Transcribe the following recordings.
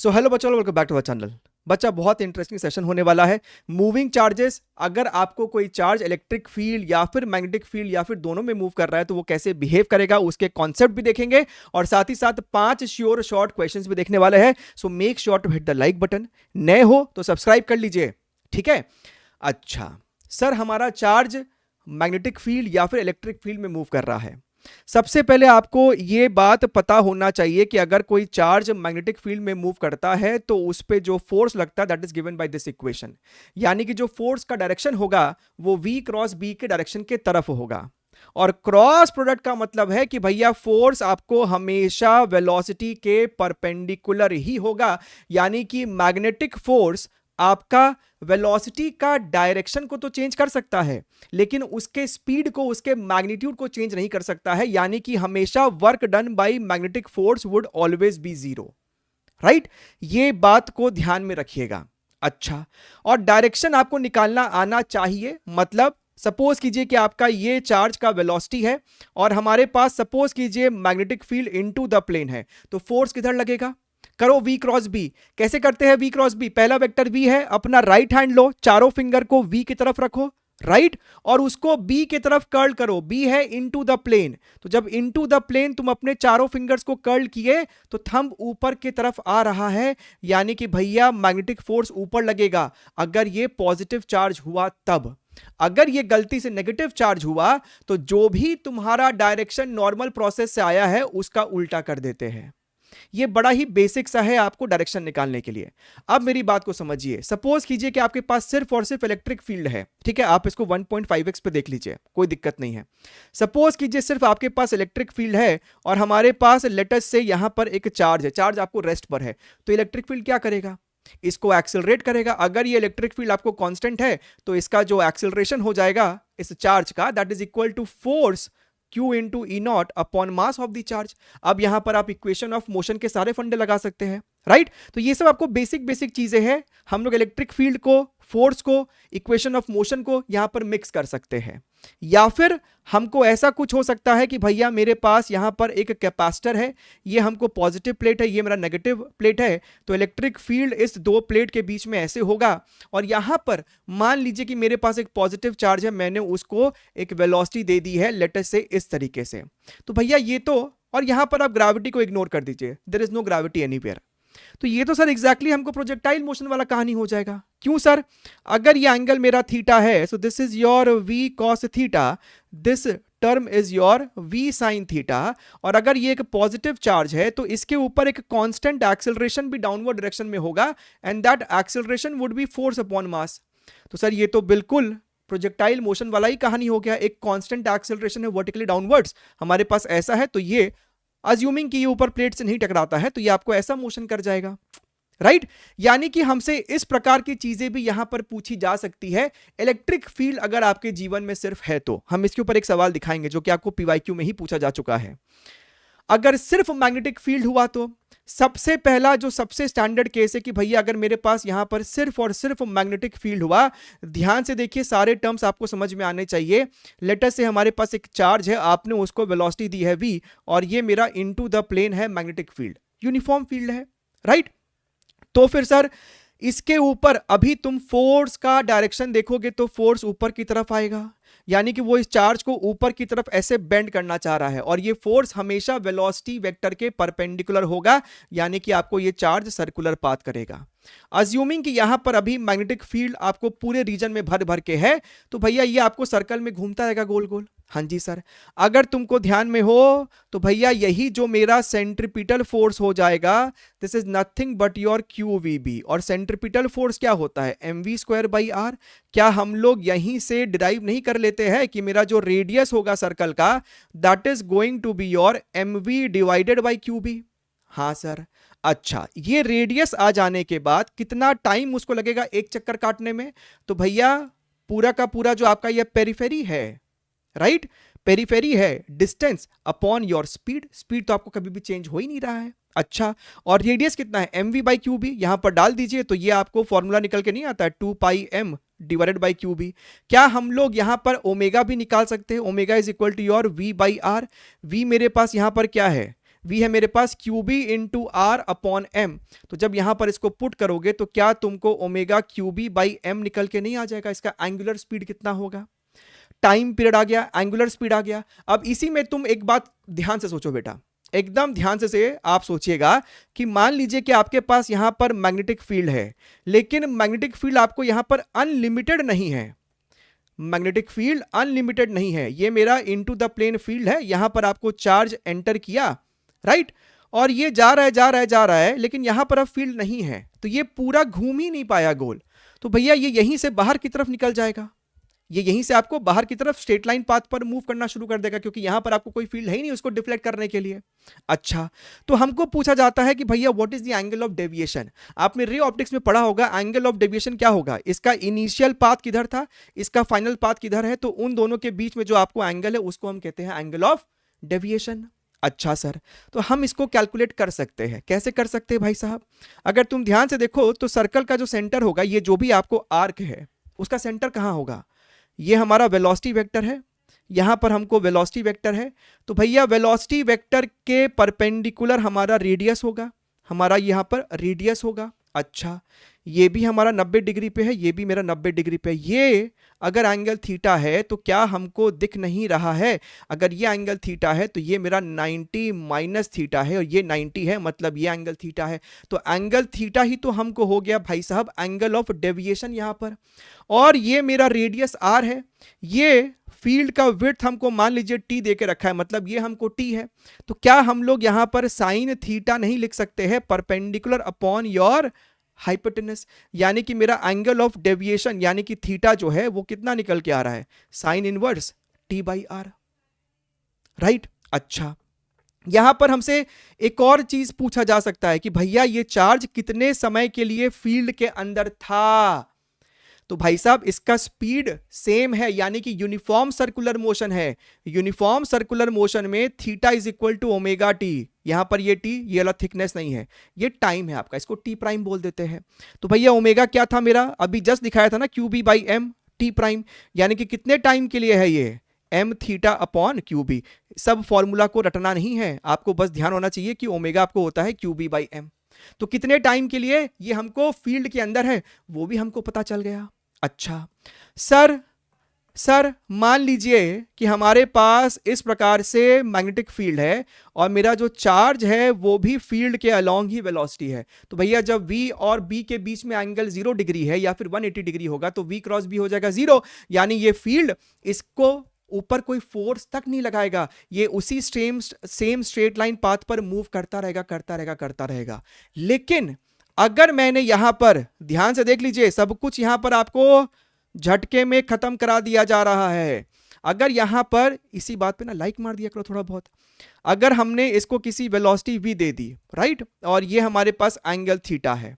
सो hello बच्चों, welcome back to our channel. बच्चा, बहुत इंटरेस्टिंग सेशन होने वाला है। मूविंग चार्जेस, अगर आपको कोई चार्ज इलेक्ट्रिक फील्ड या फिर मैग्नेटिक फील्ड या फिर दोनों में मूव कर रहा है तो वो कैसे बिहेव करेगा, उसके कॉन्सेप्ट भी देखेंगे और साथ ही साथ 5 श्योर शॉर्ट क्वेश्चंस भी देखने वाले हैं। So make sure to hit the like button. नए हो तो सब्सक्राइब कर लीजिए, ठीक है। अच्छा सर, हमारा चार्ज मैग्नेटिक फील्ड या फिर इलेक्ट्रिक फील्ड में मूव कर रहा है। सबसे पहले आपको यह बात पता होना चाहिए कि अगर कोई चार्ज मैग्नेटिक फील्ड में मूव करता है तो उस पे जो फोर्स लगता है that is given by this equation. यानी कि जो फोर्स का डायरेक्शन होगा वो v क्रॉस b के डायरेक्शन के तरफ होगा। और क्रॉस प्रोडक्ट का मतलब है कि भैया फोर्स आपको हमेशा वेलोसिटी के परपेंडिकुलर ही होगा। यानी कि मैग्नेटिक फोर्स आपका वेलोसिटी का डायरेक्शन को तो चेंज कर सकता है लेकिन उसके स्पीड को, उसके मैग्नीट्यूड को चेंज नहीं कर सकता है। यानी कि हमेशा work done by magnetic force would always be zero, right. ये बात को ध्यान में रखिएगा। अच्छा, और डायरेक्शन आपको निकालना आना चाहिए। मतलब सपोज कीजिए कि आपका ये चार्ज का वेलोसिटी है और हमारे पास सपोज कीजिए magnetic field into the plane है, तो फोर्स किधर लगेगा? करो v क्रॉस b। कैसे करते हैं v क्रॉस b? पहला वेक्टर v है, अपना राइट हैंड लो, चारों फिंगर को v की तरफ रखो, राइट, और उसको b की तरफ कर्ल करो। b है इनटू द प्लेन, तो जब इनटू द प्लेन तुम अपने चारों फिंगर्स को कर्ल किए तो थंब ऊपर की तरफ आ रहा है। यानी कि भैया मैग्नेटिक फोर्स ऊपर लगेगा अगर ये पॉजिटिव चार्ज हुआ तब। अगर ये गलती से नेगेटिव चार्ज हुआ तो जो भी तुम्हारा डायरेक्शन नॉर्मल प्रोसेस से आया है उसका उल्टा कर देते हैं। ये बड़ा ही बेसिक सा है आपको डायरेक्शन निकालने के लिए। अब मेरी बात को समझिए। सपोज कीजिए कि आपके पास सिर्फ और सिर्फ इलेक्ट्रिक फील्ड है, ठीक है। आप इसको 1.5x पे देख लीजिए, कोई दिक्कत नहीं है। सपोज कीजिए सिर्फ आपके पास इलेक्ट्रिक फील्ड है और हमारे पास लेटस से यहां पर एक चार्ज है, चार्ज आपको रेस्ट पर है, तो इलेक्ट्रिक फील्ड क्या करेगा? इसको एक्सेलरेट करेगा। अगर ये इलेक्ट्रिक फील्ड आपको कांस्टेंट है तो इसका जो एक्सेलरेशन हो जाएगा इस चार्ज का that is equal to force Q into E naught upon mass of the charge. अब यहां पर आप इक्वेशन ऑफ मोशन के सारे फंडे लगा सकते हैं, राइट। तो ये सब आपको बेसिक बेसिक चीजें हैं। हम लोग इलेक्ट्रिक फील्ड को, फोर्स को, इक्वेशन ऑफ मोशन को यहां पर मिक्स कर सकते हैं। या फिर हमको ऐसा कुछ हो सकता है कि भैया मेरे पास यहां पर एक कैपेसिटर है, ये हमको पॉजिटिव प्लेट है, ये मेरा नेगेटिव प्लेट है, तो इलेक्ट्रिक फील्ड इस दो प्लेट के बीच में ऐसे होगा। और यहां पर मान लीजिए कि मेरे पास एक पॉजिटिव चार्ज है, मैंने उसको एक वेलोसिटी दे दी है लेटस से इस तरीके से, तो भैया ये तो, और यहां पर आप ग्रेविटी को इग्नोर कर दीजिए, there is no gravity anywhere. तो ये तो सर एग्जैक्टली हमको प्रोजेक्टाइल मोशन वाला कहानी हो जाएगा। क्यों सर? अगर ये एंगल मेरा थीटा है, so this is your v cos theta, this term is your v sin theta. और अगर ये एक पॉजिटिव चार्ज है तो इसके ऊपर एक कांस्टेंट एक्सेलरेशन भी डाउनवर्ड डायरेक्शन में होगा and that acceleration would be force upon mass. तो सर ये तो बिल्कुल प्रोजेक्टाइल मोशन वाला ही कहानी हो गया। एक कांस्टेंट एक्सेलरेशन है वर्टिकली डाउनवर्ड्स हमारे पास ऐसा है, तो ये अज्यूमिंग कि ये ऊपर प्लेट से नहीं टकराता है तो ये आपको ऐसा मोशन कर जाएगा, राइट। यानी कि हमसे इस प्रकार की चीजें भी यहां पर पूछी जा सकती है। इलेक्ट्रिक फील्ड अगर आपके जीवन में सिर्फ है तो हम इसके ऊपर एक सवाल दिखाएंगे जो कि आपको पीवाईक्यू में ही पूछा जा चुका है। अगर सिर्फ मैग्नेटिक फील्ड हुआ तो सबसे पहला जो सबसे स्टैंडर्ड केस है कि भैया अगर मेरे पास यहां पर सिर्फ और सिर्फ मैग्नेटिक फील्ड हुआ, ध्यान से देखिए सारे टर्म्स आपको समझ में आने चाहिए। लेटस से हमारे पास एक चार्ज है, आपने उसको वेलोसिटी दी है v और ये मेरा इनटू द प्लेन है मैग्नेटिक फील्ड, यूनिफॉर्म फील्ड है, राइट। तो फिर सर इसके ऊपर अभी तुम फोर्स का डायरेक्शन देखोगे तो फोर्स ऊपर की तरफ आएगा, यानी कि वो इस चार्ज को ऊपर की तरफ ऐसे बेंड करना चाह रहा है और ये फोर्स हमेशा वेलोसिटी वेक्टर के परपेंडिकुलर होगा, यानी कि आपको ये चार्ज सर्कुलर पाथ करेगा। अज्यूमिंग कि यहां पर अभी मैग्नेटिक फील्ड आपको पूरे रीजन में भर भर के है, तो भैया ये आपको सर्कल में घूमता रहेगा गोल गोल। हाँ जी सर, अगर तुमको ध्यान में हो तो भैया यही जो मेरा सेंट्रीपिटल फोर्स हो जाएगा, this is nothing but your QVB। और सेंट्रीपिटल फोर्स क्या होता है? mv square by R. क्या हम लोग यहीं से डिराइव नहीं कर लेते हैं कि मेरा जो रेडियस होगा सर्कल का that is going to be your mv divided by QB? हाँ सर। अच्छा, ये रेडियस आ जाने के बाद कितना टाइम उसको लगेगा एक चक्कर काटने में? तो भैया पूरा का पूरा जो आपका ये पेरिफेरी है, राइट, पेरिफेरी है, distance upon your speed. Speed तो आपको कभी भी चेंज हो ही नहीं रहा है। अच्छा, और रेडियस कितना है? mv by QB। यहां पर डाल दीजिए तो ये आपको फॉर्मूला निकल के नहीं आता है 2 पाई m डिवाइडेड बाई QB। क्या हम लोग यहां पर ओमेगा भी निकाल सकते हैं? Omega is equal to your v by R. v मेरे पास यहां पर क्या है? v है मेरे पास QB into R upon M. तो जब यहां पर इसको पुट करोगे तो क्या तुमको ओमेगा QB बाई एम निकल के नहीं आ जाएगा? इसका एंगुलर स्पीड कितना होगा? टाइम पीरियड आ गया, एंगुलर स्पीड आ गया। अब इसी में तुम एक बात ध्यान से सोचो बेटा, एकदम ध्यान से आप सोचिएगा कि मान लीजिए कि आपके पास यहां पर मैग्नेटिक फील्ड है, लेकिन मैग्नेटिक फील्ड आपको यहां पर अनलिमिटेड नहीं है। मैग्नेटिक फील्ड अनलिमिटेड नहीं है, ये मेरा इनटू द प्लेन फील्ड है। यहां पर आपको चार्ज एंटर किया, राइट, और ये जा रहा है, लेकिन यहां पर अब फील्ड नहीं है, तो ये पूरा घूम ही नहीं पाया गोल। तो भैया ये यहीं से बाहर की तरफ निकल जाएगा, ये यहीं से आपको बाहर की तरफ स्ट्रेट लाइन पाथ पर मूव करना शुरू कर देगा, क्योंकि यहां पर आपको कोई फील्ड है ही नहीं उसको डिफ्लेक्ट करने के लिए। अच्छा, तो हमको पूछा जाता है कि भैया what is the angle of deviation. आपने रे ऑप्टिक्स में पढ़ा होगा एंगल ऑफ डेविएशन क्या होगा, इसका इनिशियल पाथ किधर था, इसका फाइनल पाथ किधर है, तो उन दोनों के बीच में जो आपको एंगल है उसको हम कहते हैं एंगल ऑफ डेविएशन। अच्छा सर, तो हम इसको कैलकुलेट कर सकते हैं, कैसे कर सकते हैं भाई साहब? अगर तुम ध्यान से देखो तो सर्कल का जो सेंटर होगा, ये जो भी आपको आर्क है उसका सेंटर कहां होगा? ये हमारा वेलोसिटी वेक्टर है, यहां पर हमको वेलोसिटी वेक्टर है, तो भैया वेलोसिटी वेक्टर के परपेंडिकुलर हमारा रेडियस होगा, हमारा यहां पर रेडियस होगा। अच्छा, ये भी हमारा 90 डिग्री पे है, ये भी मेरा 90 डिग्री पे है। ये अगर एंगल थीटा है तो क्या हमको दिख नहीं रहा है? अगर ये एंगल थीटा है तो ये मेरा 90 माइनस थीटा है, और ये 90 है, मतलब ये एंगल थीटा है। तो एंगल थीटा ही तो हमको हो गया भाई साहब एंगल ऑफ डेविएशन यहां पर। और ये मेरा रेडियस आर है, ये फील्ड का विड्थ हमको मान लीजिए टी दे के रखा है, मतलब ये हमको टी है। तो क्या हम लोग यहां पर साइन थीटा नहीं लिख सकते हैं परपेंडिकुलर अपॉन योर हाइपोटेनस? यानी कि मेरा एंगल ऑफ डेविएशन यानी कि थीटा जो है वो कितना निकल के आ रहा है? Sine inverse T by R, right. अच्छा, यहां पर हमसे एक और चीज पूछा जा सकता है कि भैया ये चार्ज कितने समय के लिए फील्ड के अंदर था? तो भाई साहब इसका स्पीड सेम है, यानी कि यूनिफॉर्म सर्कुलर मोशन है। यूनिफॉर्म सर्कुलर मोशन में theta is equal to omega T. यहां पर ये टी, ये वाला थिकनेस नहीं है, ये टाइम है आपका, इसको टी प्राइम बोल देते हैं। तो भैया ओमेगा क्या था मेरा? अभी जस्ट दिखाया था ना, QB by M T prime, यानी कि कितने टाइम के लिए है ये? M theta upon QB. सब फॉर्मूला को रटना नहीं है, आपको बस ध्यान होना चाहिए कि ओमेगा आपको होता है क्यूबी बाई एम। तो कितने टाइम के लिए ये हमको फील्ड के अंदर है वो भी हमको पता चल गया। अच्छा सर मान लीजिए कि हमारे पास इस प्रकार से मैग्नेटिक फील्ड है और मेरा जो चार्ज है वो भी फील्ड के अलोंग ही वेलोसिटी है। तो भैया जब v और b के बीच में एंगल 0 डिग्री है या फिर 180 डिग्री होगा तो v क्रॉस b हो जाएगा 0, यानी ये फील्ड इसको ऊपर कोई फोर्स तक नहीं लगाएगा, ये उसी सेम स्ट्रेट लाइन पाथ पर मूव करता रहेगा। लेकिन अगर मैंने यहां पर ध्यान से देख लीजिए, सब कुछ यहां पर आपको झटके में खत्म करा दिया जा रहा है। अगर यहां पर इसी बात पे ना लाइक मार दिया करो थोड़ा बहुत। अगर हमने इसको किसी वेलोसिटी v दे दी, राइट, और ये हमारे पास एंगल थीटा है।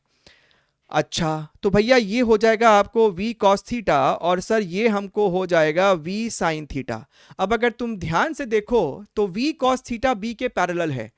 अच्छा, तो भैया ये हो जाएगा आपको v cos थीटा, और सर ये हमको हो जाएगा v sin थीटा। अब अगर तुम ध्यान से देखो तो v cos थीटा b के पैरेलल है,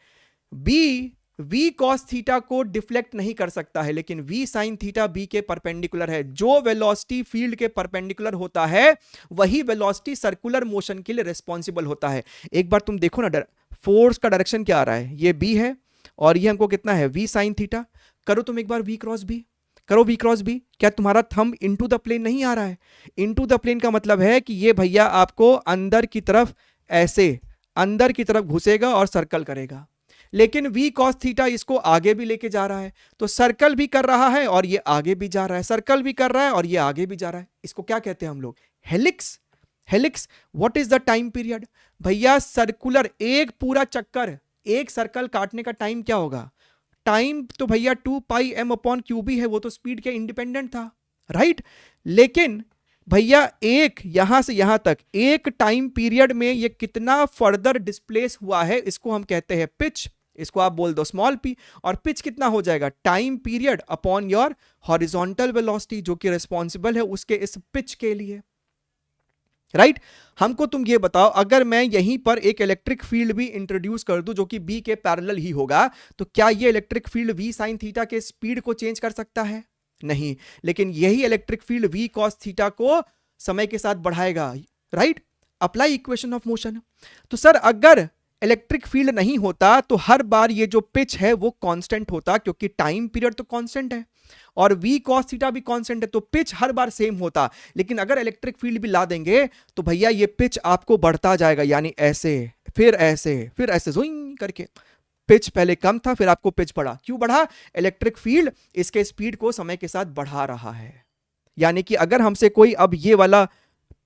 v cos थीटा को डिफ्लेक्ट नहीं कर सकता है, लेकिन v sin थीटा b के परपेंडिकुलर है। जो वेलोसिटी फील्ड के परपेंडिकुलर होता है वही वेलोसिटी सर्कुलर मोशन के लिए रिस्पॉन्सिबल होता है। एक बार तुम देखो ना, फोर्स का डायरेक्शन क्या आ रहा है, ये b है और ये हमको कितना है v sin थीटा। करो तुम एक बार v क्रॉस b, करो v क्रॉस b। क्या तुम्हारा थंब इनटू द प्लेन नहीं आ रहा है? इनटू द प्लेन का मतलब है कि ये भैया आपको अंदर की तरफ, ऐसे अंदर की तरफ घुसेगा और सर्कल करेगा। लेकिन v cos थीटा इसको आगे भी लेके जा रहा है, तो सर्कल भी कर रहा है और ये आगे भी जा रहा है, सर्कल भी कर रहा है और ये आगे भी जा रहा है। इसको क्या कहते हैं हम लोग? Helix. Helix. What is the time period? भैया सर्कुलर एक पूरा चक्कर, एक सर्कल काटने का टाइम क्या होगा? टाइम तो भैया 2 पाई m अपॉन क्यूबी है, वो तो स्पीड के इंडिपेंडेंट था, राइट। लेकिन भैया एक यहां से यहां तक एक टाइम पीरियड में ये कितना फर्दर डिस्प्लेस हुआ है, इसको हम कहते हैं पिच। इसको आप बोल दो स्मॉल p, और पिच कितना हो जाएगा? Time period upon your horizontal velocity, जो कि रिस्पॉन्सिबल है उसके इस पिच के लिए, राइट। हमको तुम ये बताओ, अगर मैं यहीं पर एक इलेक्ट्रिक फील्ड भी इंट्रोड्यूस कर दूं जो कि b के पैरेलल ही होगा, तो क्या ये electric field v sin theta के स्पीड को चेंज कर सकता है? नहीं। लेकिन यही electric field v cos theta को समय के साथ बढ़ाएगा, right. Apply equation of motion. तो सर अगर इलेक्ट्रिक फील्ड नहीं होता तो हर बार ये जो पिच है वो कांस्टेंट होता, क्योंकि टाइम पीरियड तो कांस्टेंट है और v cos थीटा भी कांस्टेंट है, तो पिच हर बार सेम होता। लेकिन अगर इलेक्ट्रिक फील्ड भी ला देंगे तो भैया ये पिच आपको बढ़ता जाएगा, यानी ऐसे फिर ऐसे फिर ऐसे ज़ोइंग करके। पिच पहले कम था, फिर आपको पिच बढ़ा। क्यों बढ़ा? इलेक्ट्रिक फील्ड इसके स्पीड को समय के साथ बढ़ा रहा है। यानी कि अगर हमसे कोई अब ये वाला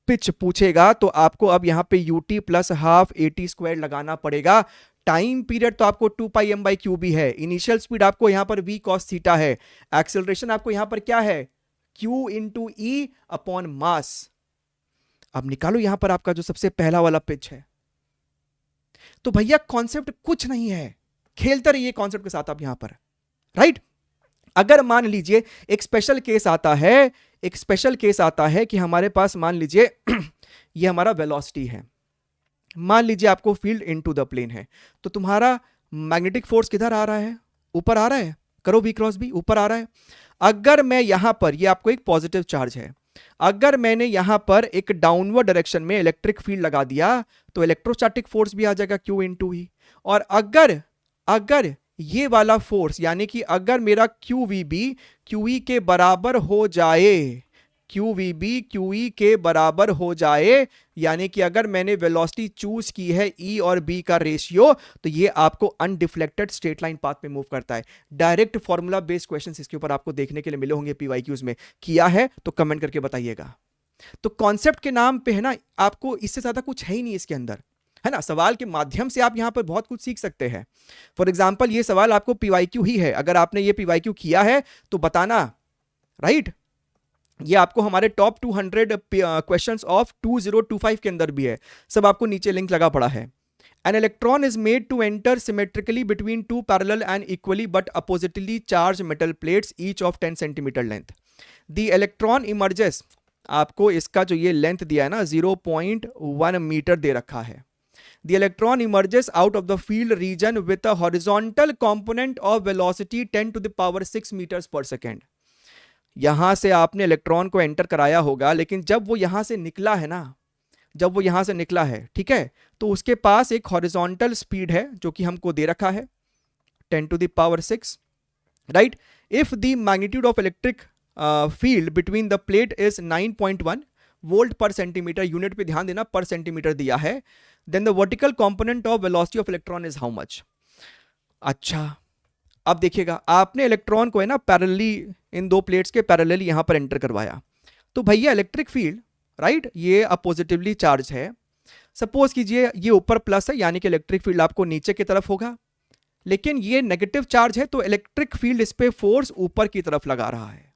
पिच पूछेगा तो आपको अब यहां पे ut plus half at square लगाना पड़ेगा। टाइम पीरियड तो आपको 2πm/q भी है, इनिशियल स्पीड आपको यहां पर v cos थीटा है, एक्सेलरेशन आपको यहां पर क्या है, q इंटू ई अपॉन मास। अब निकालो यहां पर आपका जो सबसे पहला वाला पिच है। तो भैया कॉन्सेप्ट कुछ नहीं है, खेलते रहिए कॉन्सेप्ट के साथ आप यहां पर, राइट। अगर मान लीजिए एक स्पेशल केस आता है, एक स्पेशल केस आता है कि हमारे पास मान लीजिए ये हमारा वेलोसिटी है, मान लीजिए आपको फील्ड इनटू द प्लेन है, तो तुम्हारा मैग्नेटिक फोर्स किधर आ रहा है, ऊपर आ रहा है, करो v क्रॉस b, ऊपर आ रहा है। अगर मैं यहां पर, ये आपको एक पॉजिटिव चार्ज है, अगर मैंने यहां पर एक डाउनवर्ड डायरेक्शन में इलेक्ट्रिक फील्ड लगा दिया तो इलेक्ट्रोस्टैटिक फोर्स भी आ जाएगा q इंटू ई। और अगर ये वाला फोर्स, यानी कि अगर मेरा QVB QE के बराबर हो जाए, QVB QE के बराबर हो जाए, यानी कि अगर मैंने वेलोसिटी चूज की है E और B का रेशियो, तो ये आपको अनडिफ्लेक्टेड स्ट्रेट लाइन पाथ में मूव करता है। डायरेक्ट फॉर्मूला बेस्ड क्वेश्चंस इसके ऊपर आपको देखने के लिए मिले होंगे PYQs में, किया है तो कमेंट करके बताइएगा। तो कॉन्सेप्ट के नाम पे है ना, आपको इससे ज्यादा कुछ है ही नहीं इसके अंदर, है ना। सवाल के माध्यम से आप यहां पर बहुत कुछ सीख सकते हैं। फॉर एग्जाम्पल ये सवाल आपको PYQ ही है, अगर आपने ये PYQ किया है तो बताना, राइट। ये आपको हमारे टॉप 200 क्वेश्चंस ऑफ 2025 के अंदर भी है, सब आपको नीचे लिंक लगा पड़ा है। An electron is made to enter symmetrically between two parallel and equally but oppositely charged metal plates each of 10 centimeter length. The electron emerges, आपको इसका जो ये लेंथ दिया है ना 0.1 मीटर दे रखा है। The electron emerges out of the field region with a horizontal component of velocity 10 to the power 6 meters per second. यहां से आपने इलेक्ट्रॉन को एंटर कराया होगा, लेकिन जब वो यहां से निकला है ना, जब वो यहां से निकला है, ठीक है, तो उसके पास एक हॉरिजॉन्टल स्पीड है जो कि हमको दे रखा है 10 to the power 6, right. If the magnitude of electric field between the plate is 9.1 volt per centimetre, unit पे ध्यान देना, पर सेंटीमीटर दिया है, then the vertical component of velocity of electron is how much. अच्छा, अब देखिएगा, आपने electron को है ना पैरेलली, इन दो प्लेट्स के पैरेलली यहां पर एंटर करवाया, तो भैया इलेक्ट्रिक फील्ड, राइट, ये अपोजिटिवली चार्ज है। सपोज कीजिए ये ऊपर प्लस है, यानी कि इलेक्ट्रिक फील्ड आपको नीचे की तरफ होगा, लेकिन ये नेगेटिव चार्ज है, तो इलेक्ट्रिक फील्ड इस पे फोर्स ऊपर की तरफ लगा रहा है,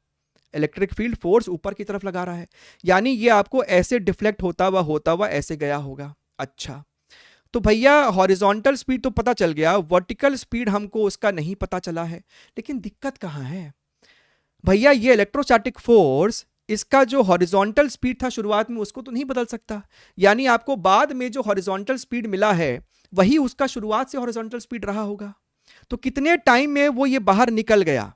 इलेक्ट्रिक फील्ड फोर्स ऊपर की तरफ लगा रहा है, यानी ये आपको ऐसे डिफ्लेक्ट होता हुआ ऐसे गया होगा। अच्छा, तो भैया हॉरिजॉन्टल स्पीड तो पता चल गया, वर्टिकल स्पीड हमको उसका नहीं पता चला है। लेकिन दिक्कत कहां है भैया, ये इलेक्ट्रोस्टैटिक फोर्स, इसका जो हॉरिजॉन्टल स्पीड था शुरुआत में उसको तो नहीं बदल सकता, यानी आपको बाद में जो हॉरिजॉन्टल स्पीड मिला है वही उसका शुरुआत से हॉरिजॉन्टल स्पीड रहा होगा। तो कितने टाइम में वो ये बाहर निकल गया,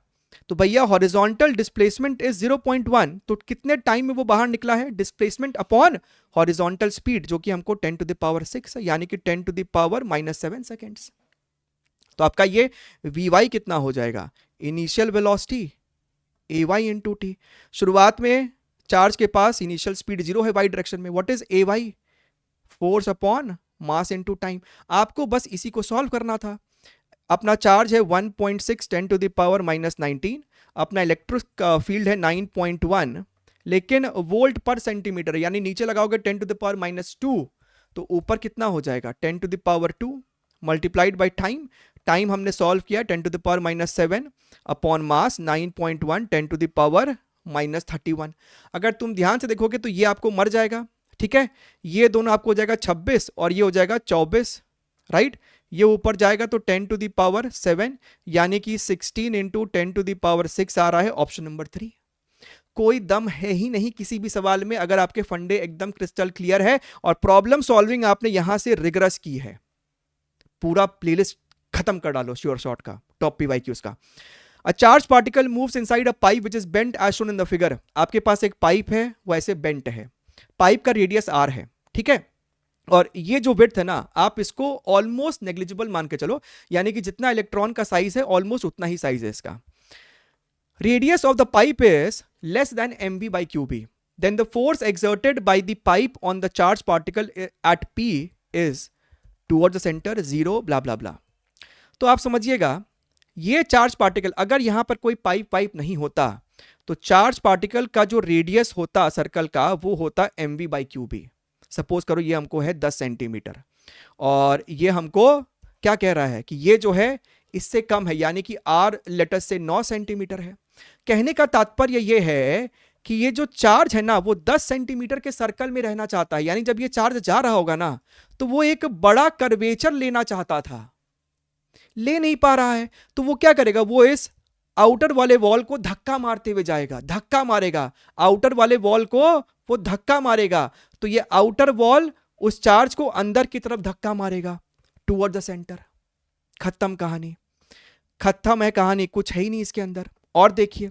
तो भैया हॉरिजॉन्टल डिस्प्लेसमेंट इज 0.1, तो कितने टाइम में वो बाहर निकला है, डिस्प्लेसमेंट अपॉन हॉरिजॉन्टल स्पीड, जो कि हमको 10 to the power 6 है, यानी कि 10 to the power -7 सेकेंड्स। तो आपका ये Vy कितना हो जाएगा, initial velocity Ay into T. शुरुआत में चार्ज के पास इनिशियल स्पीड 0 है वाई डायरेक्शन में, what is Ay, force upon mass into time. आपको बस इसी को सॉल्व करना था। अपना चार्ज है 1.6 10 to the power -19, अपना इलेक्ट्रिक फील्ड है 9.1, लेकिन वोल्ट पर सेंटीमीटर, यानी नीचे लगाओगे 10 to the power -2, तो ऊपर कितना हो जाएगा 10 to the power 2 multiplied by time. Time हमने सॉल्व किया 10 to the power -7 upon mass 9.1 10 to the power -31। अगर तुम ध्यान से देखोगे तो ये आपको मर जाएगा, ठीक है, ये दोनों आपको हो जाएगा 26 और ये हो जाएगा 24, राइट। ये ऊपर जाएगा तो 10 to the power 7, यानी कि 16 इंटू 10 to the power 6 आ रहा है, ऑप्शन नंबर 3। कोई दम है ही नहीं किसी भी सवाल में, अगर आपके फंडे एकदम क्रिस्टल क्लियर है और प्रॉब्लम सॉल्विंग आपने यहां से रिगरस की है। पूरा प्लेलिस्ट खत्म कर डालो श्योर शॉट का, टॉप PYQs का। A charge particle moves inside a pipe which is bent as shown in the figure. आपके पास एक पाइप है, वो ऐसे बेंट है, पाइप का रेडियस r है, ठीक है। और ये जो विड्थ है ना, आप इसको ऑलमोस्ट नेग्लिजिबल मान के चलो, यानी कि जितना इलेक्ट्रॉन का साइज है ऑलमोस्ट उतना ही साइज है इसका। Radius of the pipe is less than mv by qb, then the force exerted by the pipe on the charged particle at p is towards the center 0 blah blah blah। तो आप समझिएगा, ये charge particle, अगर यहां पर कोई pipe नहीं होता तो चार्ज पार्टिकल का जो रेडियस होता सर्कल का वो होता mv by qb। सपोज करो ये हमको है 10 सेंटीमीटर और ये हमको क्या कह रहा है कि ये जो है इससे कम है, यानी कि r लेटस से 9 सेंटीमीटर है। कहने का तात्पर्य ये है कि ये जो चार्ज है ना वो 10 सेंटीमीटर के सर्कल में रहना चाहता है, यानी जब ये चार्ज जा रहा होगा ना तो वो एक बड़ा कर्वेचर लेना चाहता था, ले नहीं पा रहा है, तो वो क्या करेगा, वो इस आउटर वाले वॉल को धक्का मारते हुए जाएगा, धक्का मारेगा आउटर वाले वॉल को, वो धक्का मारेगा तो ये आउटर वॉल उस चार्ज को अंदर की तरफ धक्का मारेगा टुवर्ड द सेंटर। खत्म कहानी, खत्म है कहानी, कुछ है ही नहीं इसके अंदर। और देखिए,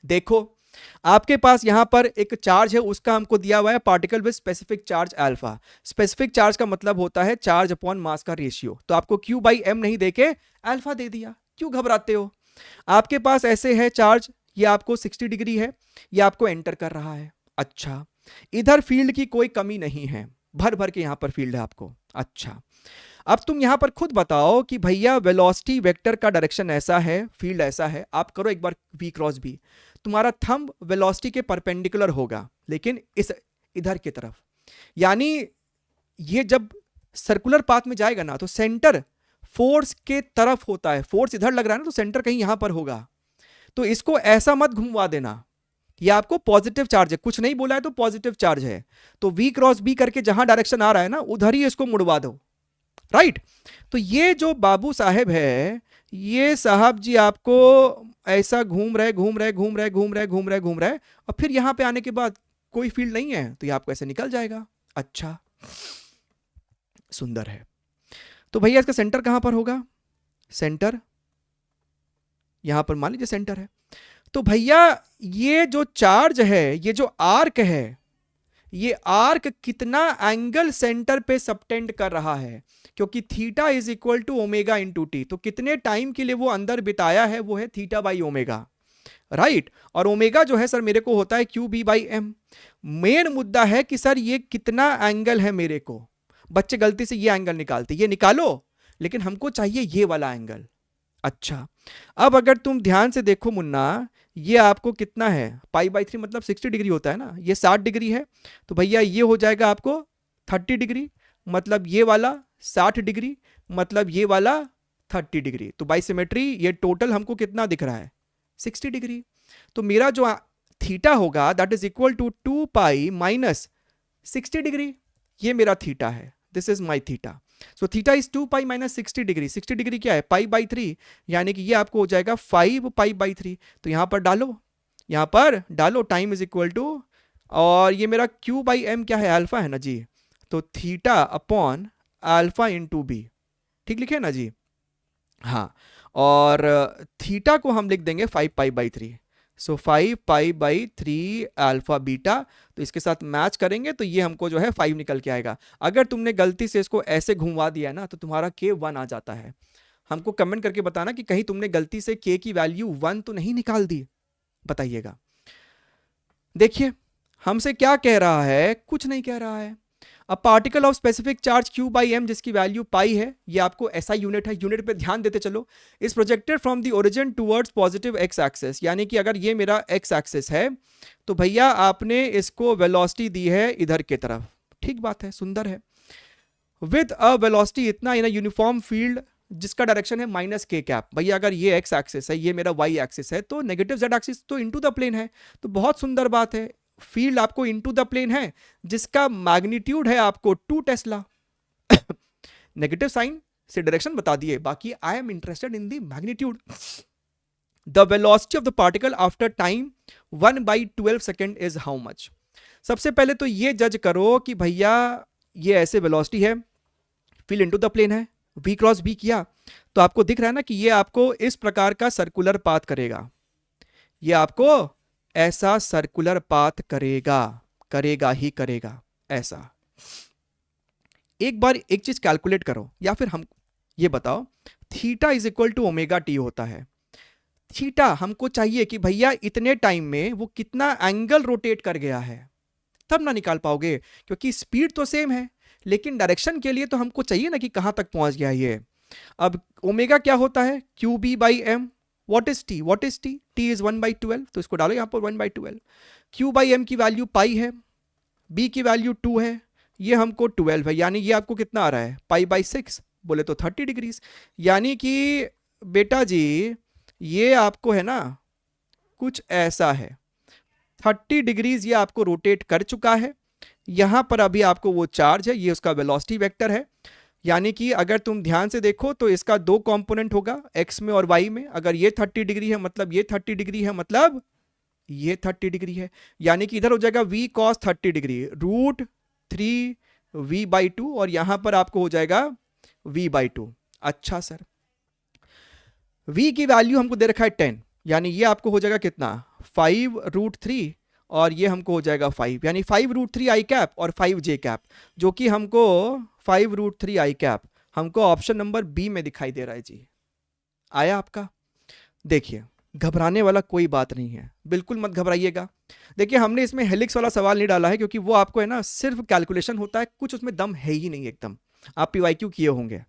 देखो आपके पास यहां पर एक चार्ज है, उसका हमको दिया हुआ है particle with specific charge alpha. Specific charge का मतलब होता है चार्ज अपॉन मास का रेशियो, तो आपको Q बाई M नहीं देके अल्फा दे दिया, क्यों घबराते हो। आपके पास ऐसे है चार्ज, ये आपको 60 डिग्री है, ये आपको एंटर कर रहा है। अच्छा, इधर फील्ड की कोई कमी नहीं है, भर भर के यहां पर फील्ड है आपको। अच्छा, अब तुम यहां पर खुद बताओ कि भैया वेलोसिटी वेक्टर का डायरेक्शन ऐसा है, फील्ड ऐसा है, आप करो एक बार v क्रॉस b, तुम्हारा थंब वेलोसिटी के परपेंडिकुलर होगा लेकिन इस इधर की तरफ, यानी ये जब सर्कुलर पाथ में जाएगा ना तो सेंटर फोर्स के तरफ होता है, फोर्स इधर लग रहा है ना तो सेंटर कहीं यहां पर होगा, तो इसको ऐसा मत घुमवा देना। ये आपको पॉजिटिव चार्ज है, कुछ नहीं बोला है तो पॉजिटिव चार्ज है, तो v क्रॉस b करके जहां डायरेक्शन आ रहा है ना उधर ही इसको मुड़वा दो, राइट। तो ये जो बाबू साहेब है, ये साहब जी आपको ऐसा घूम रहे घूम रहे घूम रहे घूम रहे घूम रहे घूम रहे और फिर यहां पे आने के बाद कोई फील्ड नहीं है तो ये आपको ऐसे निकल जाएगा। अच्छा, सुंदर है। तो भैया इसका सेंटर कहां पर होगा, सेंटर यहां पर मान लीजिए सेंटर है, तो भैया ये जो चार्ज है, ये जो आर्क है, ये आर्क कितना एंगल सेंटर पे सबटेंड कर रहा है, क्योंकि theta is equal to omega into T, तो कितने टाइम के लिए वो अंदर बिताया है वो है थीटा बाई ओमेगा, राइट। और ओमेगा जो है सर मेरे को होता है Q B by M. Main मुद्दा है कि सर ये कितना एंगल है मेरे को, बच्चे गलती से ये एंगल निकालते, ये निकालो लेकिन हमको चाहिए ये वाला एंगल। अच्छा, अब अगर तुम ध्यान से देखो मुन्ना, ये आपको कितना है पाई बाई 3 मतलब 60 डिग्री होता है ना, ये 60 डिग्री है, तो भैया ये हो जाएगा आपको 30 डिग्री, मतलब ये वाला 60 डिग्री, मतलब ये वाला 30 डिग्री, तो बाई सिमेट्री ये टोटल हमको कितना दिख रहा है 60 डिग्री। तो मेरा जो थीटा होगा that is equal to 2 pi minus 60 degree, ये मेरा थीटा है, this is my theta. So theta is 2 pi minus 60 degree, 60 degree क्या है पाई बाई 3, यानी कि ये आपको हो जाएगा 5 पाई बाई 3, तो यहां पर डालो, यहां पर डालो, टाइम इज इक्वल टू, और ये मेरा Q बाई एम क्या है अल्फा है ना जी, तो theta upon alpha into B, ठीक लिखे ना जी, हाँ। और थीटा को हम लिख देंगे 5 pi by 3, so 5 pi by 3 alpha beta, तो इसके साथ मैच करेंगे तो ये हमको जो है 5 निकल के आएगा। अगर तुमने गलती से इसको ऐसे घुमवा दिया ना तो तुम्हारा k 1 आ जाता है। हमको कमेंट करके बताना कि कहीं तुमने गलती से k की वैल्यू 1 तो नहीं निकाल दी, बताइएगा। देखिए हमसे क्या कह रहा है, कुछ नहीं कह रहा है। A particle of specific charge Q by M जिसकी वैल्यू पाई है, ये आपको ऐसा यूनिट है, यूनिट पे ध्यान देते चलो, is projected from the origin towards positive x axis, यानी कि अगर ये मेरा एक्स एक्सिस है तो भैया आपने इसको वेलोसिटी दी है इधर की तरफ, ठीक बात है, सुंदर है। विद अ वेलोसिटी इतना इन अ यूनिफॉर्म फील्ड जिसका डायरेक्शन है माइनस के कैप, भैया अगर ये एक्स एक्सिस है, ये मेरा वाई एक्सिस है, तो नेगेटिव जेड एक्सिस तो इनटू द प्लेन है, तो बहुत सुंदर बात है, फील्ड आपको इनटू द प्लेन है जिसका मैग्नीट्यूड है आपको 2 टेस्ला। नेगेटिव साइन से डायरेक्शन बता दिए, बाकी I am interested in the magnitude. The velocity of the particle after time 1/12 second is how much. सबसे पहले तो ये जज करो कि भैया ये ऐसे वेलोसिटी है, फील्ड इनटू द प्लेन है, v क्रॉस b किया तो आपको दिख रहा है ना कि ये आपको इस प्रकार का सर्कुलर पाथ करेगा, ये आपको ऐसा सर्कुलर पाथ करेगा, करेगा ही करेगा ऐसा। एक बार एक चीज कैलकुलेट करो, या फिर हम ये बताओ, theta is equal to omega T होता है। थीटा हमको चाहिए कि भैया इतने टाइम में वो कितना एंगल रोटेट कर गया है, तब ना निकाल पाओगे, क्योंकि स्पीड तो सेम है लेकिन डायरेक्शन के लिए तो हमको चाहिए ना कि कहां तक पहुंच गया ये। अब ओमेगा क्या होता है, Q B by M. What is T, what is T, T is 1/12, तो इसको डालो यहां पर 1/12। क्यू बाई एम की वैल्यू पाई है, बी की वैल्यू 2 है, ये हमको 12 है, यानी ये आपको कितना आ रहा है, पाई/6, बोले तो 30 डिग्रीज। यानी कि बेटा जी ये आपको है ना कुछ ऐसा है, 30 डिग्रीज ये आपको रोटेट कर चुका है। यहां पर अभी आपको वो चार्ज है, ये उसका वेलोसिटी वेक्टर है। यानी कि अगर तुम ध्यान से देखो तो इसका दो कंपोनेंट होगा, एक्स में और वाई में। अगर ये 30 डिग्री है मतलब ये 30 डिग्री है, मतलब ये 30 डिग्री है। यानी कि इधर हो जाएगा v cos 30 डिग्री √3v/2, और यहां पर आपको हो जाएगा v/2। अच्छा सर, v की वैल्यू हमको दे रखा है 10, यानी ये आपको हो जाएगा कितना, 5√3, और ये हमको हो जाएगा 5, यानी 5√3 आई कैप और 5j कैप, जो कि हमको 5√3 आई कैप हमको ऑप्शन नंबर बी में दिखाई दे रहा है जी। आया आपका? देखिए घबराने वाला कोई बात नहीं है, बिल्कुल मत घबराइएगा। देखिए हमने इसमें हेलिक्स वाला सवाल नहीं डाला है, क्योंकि वो आपको है ना सिर्फ कैलकुलेशन होता है, कुछ उसमें दम है ही नहीं एकदम। आप पीवाईक्यू किए होंगे,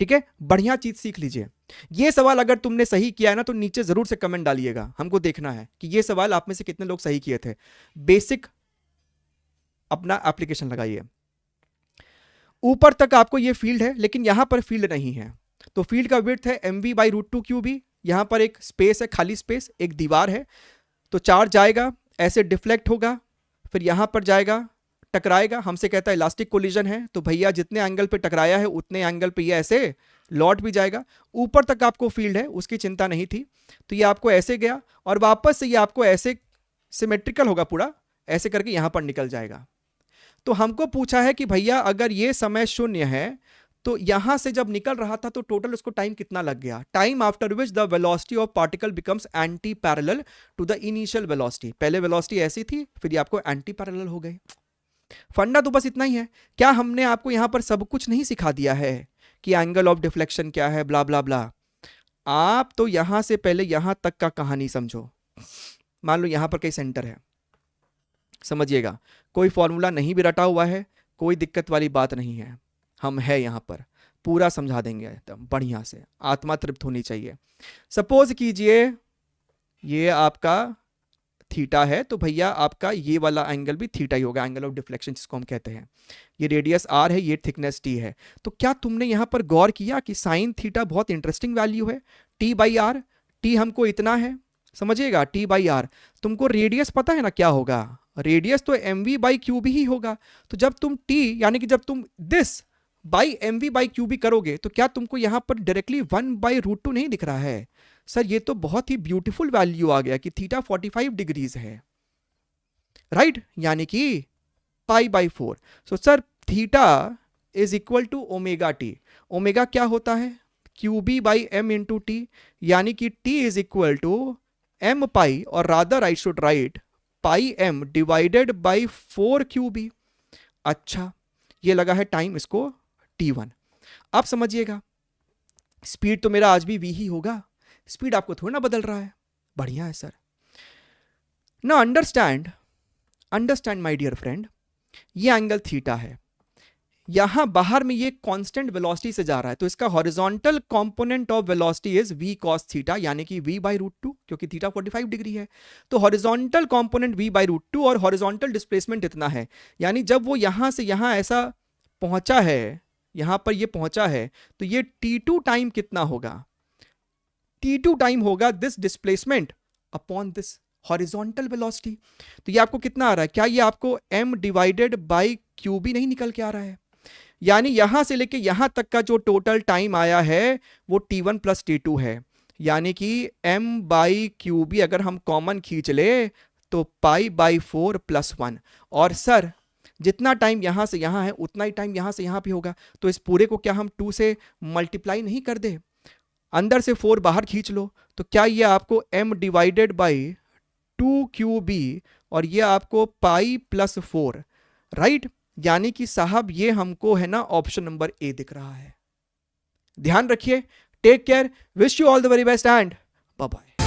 ठीक है, बढ़िया चीज सीख लीजिए। ये सवाल अगर तुमने सही किया है ना तो नीचे जरूर से कमेंट डालिएगा, हमको देखना है कि ये सवाल आप में से कितने लोग सही किए थे। बेसिक अपना एप्लीकेशन लगाइए। ऊपर तक आपको ये फील्ड है, लेकिन यहां पर फील्ड नहीं है, तो फील्ड का विड्थ है mv/√2qb। यहां पर एक स्पेस है, खाली स्पेस, एक दीवार है, तो चार्ज जाएगा, ऐसे डिफ्लेक्ट होगा, फिर यहां पर जाएगा, टकराएगा, हमसे कहता है इलास्टिक कोलिजन है, तो भैया जितने एंगल पे टकराया है उतने एंगल पे ये ऐसे लौट भी जाएगा। ऊपर तक आपको फील्ड है, उसकी चिंता नहीं थी, तो ये आपको ऐसे गया और वापस से ये आपको ऐसे सिमेट्रिकल होगा पूरा, ऐसे करके यहां पर निकल जाएगा। तो हमको पूछा है कि भैया अगर ये समय 0 है तो यहां से जब निकल रहा था तो टोटल उसको टाइम कितना लग गया, time after which the velocity of particle becomes anti parallel to the initial velocity. पहले वेलोसिटी ऐसी थी, फिर ये आपको एंटी पैरेलल हो गई। फंडा तो बस इतना ही है। क्या हमने आपको यहां पर सब कुछ नहीं सिखा दिया है कि एंगल ऑफ डिफ्लेक्शन क्या है, ब्ला ब्ला ब्ला। आप तो यहां से पहले यहां तक का कहानी समझो। मान लो यहां पर कई सेंटर है, समझिएगा, कोई फॉर्मूला नहीं भी रटा हुआ है, कोई दिक्कत वाली बात नहीं है, हम है यहां पर, पूरा समझा देंगे एकदम बढ़िया से, आत्मा तृप्त होनी चाहिए। सपोज कीजिए ये आपका थीटा है, तो भैया आपका ये वाला एंगल भी थीटा ही होगा, एंगल ऑफ डिफ्लेक्शन जिसको हम कहते हैं। ये रेडियस r है, ये थिकनेस t है। तो क्या तुमने यहां पर गौर किया कि साइन थीटा बहुत इंटरेस्टिंग वैल्यू है, t/r। t हमको इतना है, समझिएगा, t/r। तुमको रेडियस पता है ना क्या होगा, रेडियस तो mv/qb ही होगा। तो जब तुम t यानी कि जब तुम दिस बाई mv/qb करोगे तो क्या तुमको यहां पर डायरेक्टली 1/√2 नहीं दिख रहा है? सर ये तो बहुत ही ब्यूटीफुल वैल्यू आ गया कि थीटा 45 डिग्रीज है, राइट, यानी कि π/4। So sir theta is equal to omega t. Omega क्या होता है, QB/m इंटू टी, यानी कि t is equal to m pi, और rather I should write πm divided by 4QB। अच्छा ये लगा है टाइम, इसको t1। अब समझिएगा स्पीड तो मेरा आज भी v ही होगा, स्पीड आपको थोड़ा ना बदल रहा है। बढ़िया है सर ना। अंडरस्टैंड माय डियर फ्रेंड, ये एंगल थीटा है, यहां बाहर में ये कांस्टेंट वेलोसिटी से जा रहा है, तो इसका horizontal component of velocity is v cos theta, यानी कि v/√2, क्योंकि थीटा 45 डिग्री है। तो हॉरिजॉन्टल कंपोनेंट v/√2 और हॉरिजॉन्टल डिस्प्लेसमेंट इतना है, यानी जब वो यहां से यहां ऐसा पहुंचा है, यहां पर ये पहुंचा है, तो ये t2 टाइम कितना होगा, t2 टाइम होगा this displacement upon this horizontal velocity. तो ये आपको कितना आ रहा है, क्या ये आपको m डिवाइडेड बाई QB नहीं निकल के आ रहा है? यानी यहां से लेके यहां तक का जो टोटल टाइम आया है वो t1 प्लस t2 है, यानी कि m/QB अगर हम कॉमन खींच ले तो π/4 + 1। और सर जितना टाइम यहां से यहां है उतना ही टाइम यहां से यहां पे होगा, तो इस पूरे को क्या हम 2 से मल्टीप्लाई नहीं कर दे, अंदर से 4 बाहर खींच लो, तो क्या ये आपको m डिवाइडेड बाई 2QB और ये आपको π + 4, राइट, यानी कि साहब ये हमको है ना ऑप्शन नंबर ए दिख रहा है। ध्यान रखिए, take care, wish you all the very best and bye bye.